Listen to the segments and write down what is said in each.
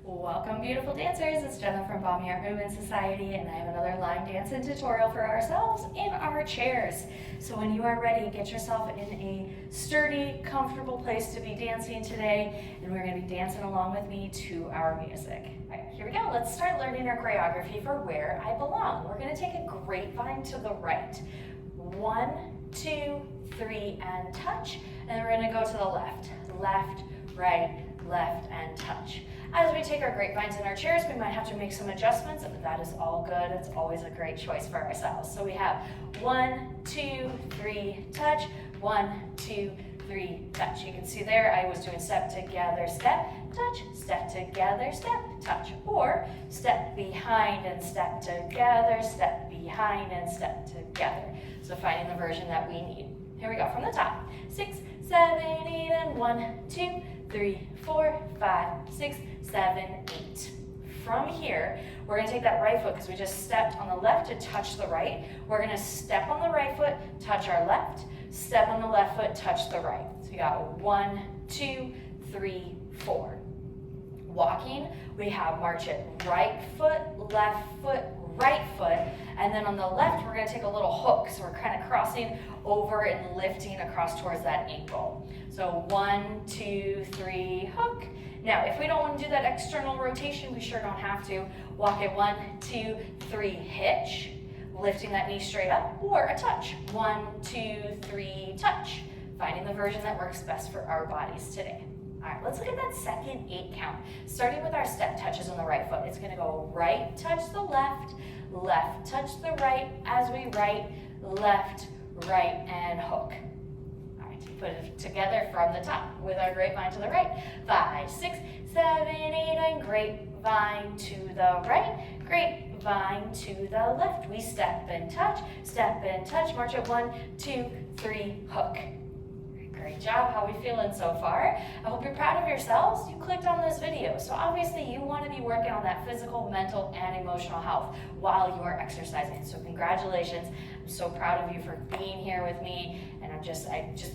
Welcome, beautiful dancers. It's Jenna from Body Art Movement Society, and I have another line dancing tutorial for ourselves in our chairs. So when you are ready, get yourself in a sturdy, comfortable place to be dancing today, and we're going to be dancing along with me to our music. All right, here we go. Let's start learning our choreography for Where I Belong. We're going to take a grapevine to the right. 1, 2, 3, and touch. And then we're going to go to the left. Left, right, left, and touch. As we take our grapevines in our chairs, we might have to make some adjustments, but that is all good. It's always a great choice for ourselves. So we have 1, 2, 3, touch, 1, 2, 3, touch. You can see there I was doing step together, step, touch, step together, step, touch, or step behind and step together, step behind and step together. So finding the version that we need. Here we go from the top. 6, 7, 8, and 1, 2, 3, 4, 5, 6, 7, 8. From here, we're going to take that right foot because we just stepped on the left to touch the right. We're going to step on the right foot, touch our left, step on the left foot, touch the right. So you got 1, 2, 3, 4. Walking, we have march it right foot, right foot, and then on the left, we're going to take a little hook. So we're kind of crossing over and lifting across towards that ankle. So 1, 2, 3, hook. Now, if we don't want to do that external rotation, we sure don't have to. Walk it 1, 2, 3, hitch, lifting that knee straight up, or a touch. 1, 2, 3, touch. Finding the version that works best for our bodies today. All right, let's look at that second 8 count. Starting with our step touches on the right foot. It's gonna go right touch the left, left touch the right, as we right, left, right, and hook. All right, put it together from the top with our grapevine to the right. 5, 6, 7, 8, and grapevine to the right, grapevine to the left. We step and touch, march it 1, 2, 3, hook. Great job. How are we feeling so far? I hope you're proud of yourselves. You clicked on this video, so obviously you want to be working on that physical, mental, and emotional health while you are exercising. So congratulations. I'm so proud of you for being here with me, and I just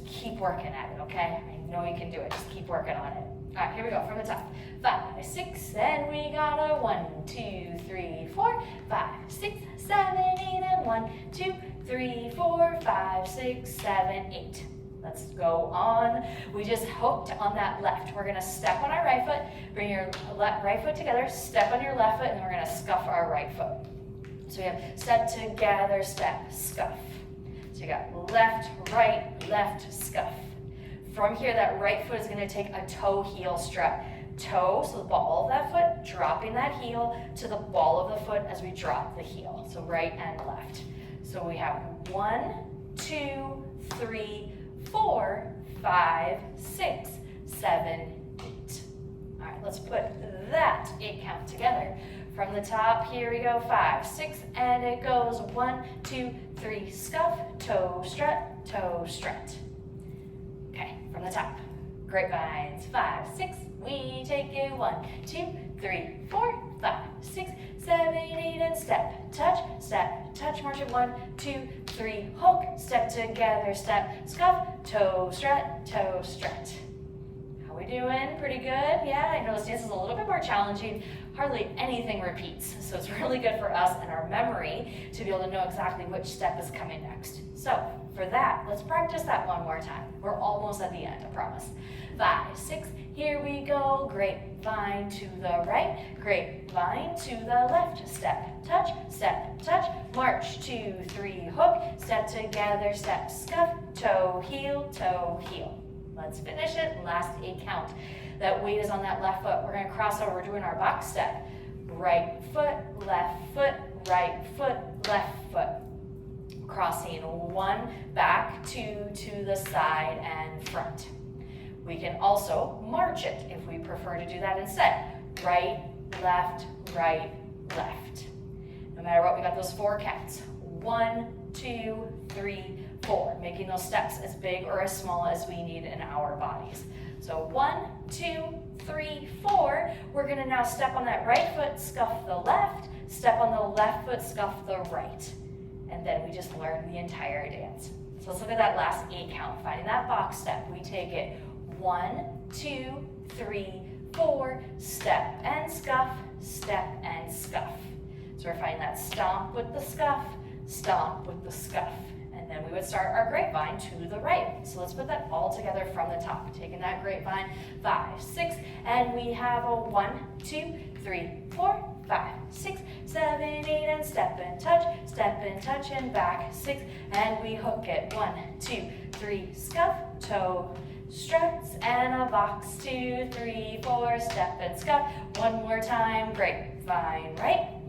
keep working at it, okay? I know you can do it. Just keep working on it. All right, here we go from the top. 5, 6, and we got a 1, 2, 3, 4, 5, 6, 7, 8, and 1, 2, 3, 4, 5, 6, 7, 8. Let's go on. We just hooked on that left. We're gonna step on our right foot, bring your right foot together, step on your left foot, and then we're gonna scuff our right foot. So we have step together, step, scuff. So you got left, right, left, scuff. From here, that right foot is gonna take a toe heel strut. Toe, so the ball of that foot, dropping that heel to the ball of the foot as we drop the heel. So right and left. So we have 1, 2, 3, 4, 5, 6, 7, 8. All right, let's put that 8 count together. From the top, here we go, 5, 6, and it goes 1, 2, 3, scuff, toe strut. Okay, from the top. Grapevines, 5, 6, we take it 1, 2, 3, 4, 5, 6, 7, 8, and step, touch, march it 1, 2, 3, hook, step together, step, scuff, toe strut. How we doing? Pretty good? Yeah, I know this dance is a little bit more challenging. Hardly anything repeats, so it's really good for us and our memory to be able to know exactly which step is coming next. So for that, let's practice that one more time. We're almost at the end, I promise. 5, 6, here we go. Grapevine to the right, grapevine to the left. Step, touch, march 2, 3, hook, step together, step, scuff, toe, heel. Let's finish it. Last 8 count. That weight is on that left foot. We're gonna cross over. We're doing our box step. Right foot, right foot, left foot. Crossing 1 back, 2 to the side and front. We can also march it if we prefer to do that instead. Right, left. No matter what, we got those 4 counts. 1, 2, 3, 4. Making those steps as big or as small as we need in our bodies. So 1, 2, 3, 4. We're gonna now step on that right foot, scuff the left, step on the left foot, scuff the right. And then we just learn the entire dance. So let's look at that last 8 count. Finding that box step, we take it 1, 2, 3, 4, step and scuff, step and scuff. So we're finding that stomp with the scuff, stomp with the scuff. And then we would start our grapevine to the right. So let's put that all together from the top. Taking that grapevine, 5, 6, and we have a 1, 2, 3, 4, 5, 6, 7, 8, and step and touch, and back, 6, and we hook it, 1, 2, 3, scuff, toe, struts, and a box, 2, 3, 4, step and scuff, one more time, grapevine right,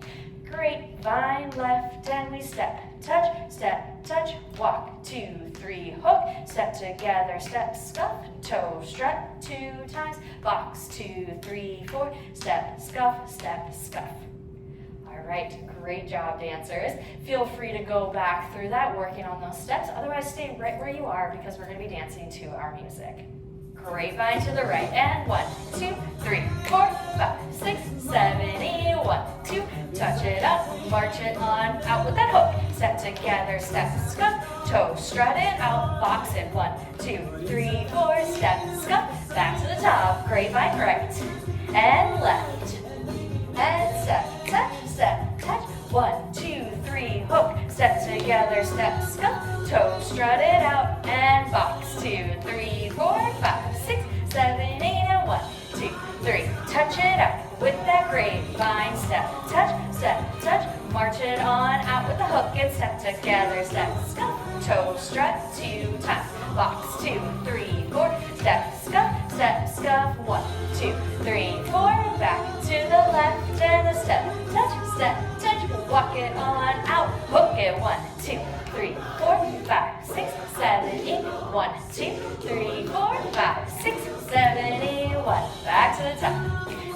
grapevine left, and we step, touch, walk, 2, 3, hook, step together, step, scuff, toe, strut, 2 times, box, 2, 3, 4, step, scuff, All right, great job, dancers. Feel free to go back through that, working on those steps. Otherwise, stay right where you are because we're going to be dancing to our music. Grapevine to the right, and 1, 2, 3, 4, 5, 6, 7, 8, 1, 2, touch it up, march it on, out with that hook, step together, step, scuff, toe, strut it out, box it, 1, 2, 3, 4, step, scuff, back to the top, grapevine right, and left, and step, touch, 1, 2, 3, hook, step together, step, scuff, toe, strut it out, and box, 2, 3, 4, 5, 6, 7, 8, and 1, 2, 3, touch it out with that grapevine, step, touch, march it on, out with the hook, and step together, step, scuff, toe, strut, 2 times, box, 2, 3, 4, step, scuff, 1, 2, 3, 4, back to the left, and a step, touch, walk it on, out, hook it, 1, 2, 3, 4, 5, 6, 7, 8, 1, 2, 3, 4, 5, 6, 7, 8, 1, back to the top.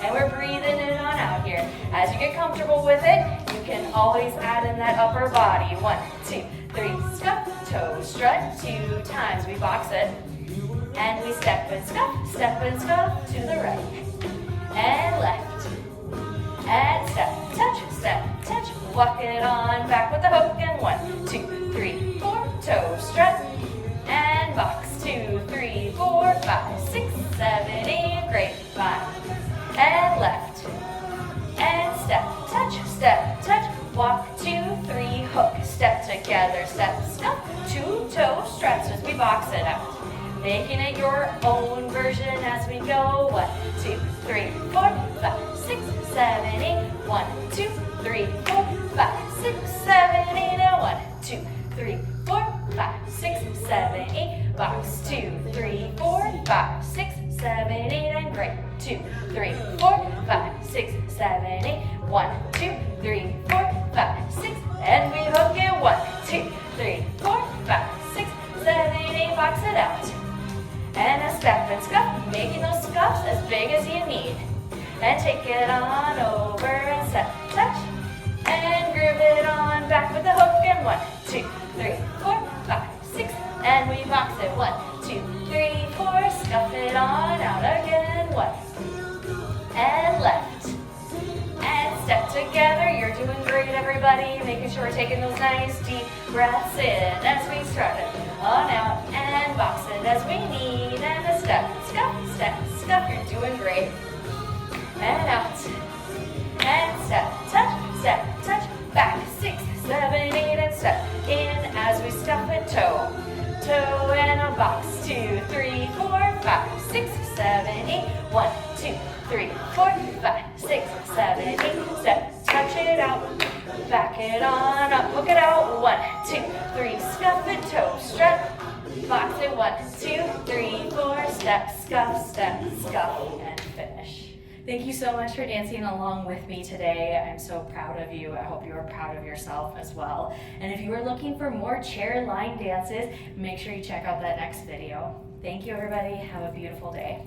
And we're breathing it on out here. As you get comfortable with it, you can always add in that upper body. 1, 2, 3, scuff, toe, strut, 2 times. We box it. And we step and scuff to the right. And left. And step, touch, walk it on, back with the hook, and 1, 2, 3, 4, toe, strut, and box, 2, 3, 4, 5, 6, 7, 8, grapevine, and left, and step, touch, walk, 2, 3, hook, step together, step, scuff, 2 toe struts as we box it out. Making it your own version as we go. 1, 2, 3, 4, 5, 6, 7, 8. 1, 2, 3, 4, 5, 6, 7, 8. And 1, 2, 3, 4, 5, 6, 7, 8. Box 2, 3, 4, 5, 6, 7, 8. And great. 2, 3, 4, 5, 6, 7, 8. 1, 2, 3, 4, 5, 6. And we hook it. 1, 2, 3, 4, 5, 6, 7, 8. Box it out. And a step and scuff, making those scuffs as big as you need. And take it on over and step, touch. And groove it on back with the hook. And 1, 2, 3, 4, 5, 6. And we box it. 1, 2, 3, 4. Scuff it on out again. 1. And left. And step together. You're doing great, everybody. Making sure we're taking those nice deep breaths in as we start it on out and box it as we need. And a step, scuff. You're doing great. And out. And step, touch. Back 6, 7, 8, and step in as we stuff it. Toe, and a box. 2, 3, 4, 5, 6, 7, 8. 1, 2, 3, 4, 5, 6, 7, 8. Step, touch it out. Back it on up, hook it out. 1, 2, 3, scuff it, toe, strut. Box it. 1, 2, 3, 4. Step, scuff, and finish. Thank you so much for dancing along with me today. I'm so proud of you. I hope you are proud of yourself as well. And if you are looking for more chair line dances, make sure you check out that next video. Thank you, everybody. Have a beautiful day.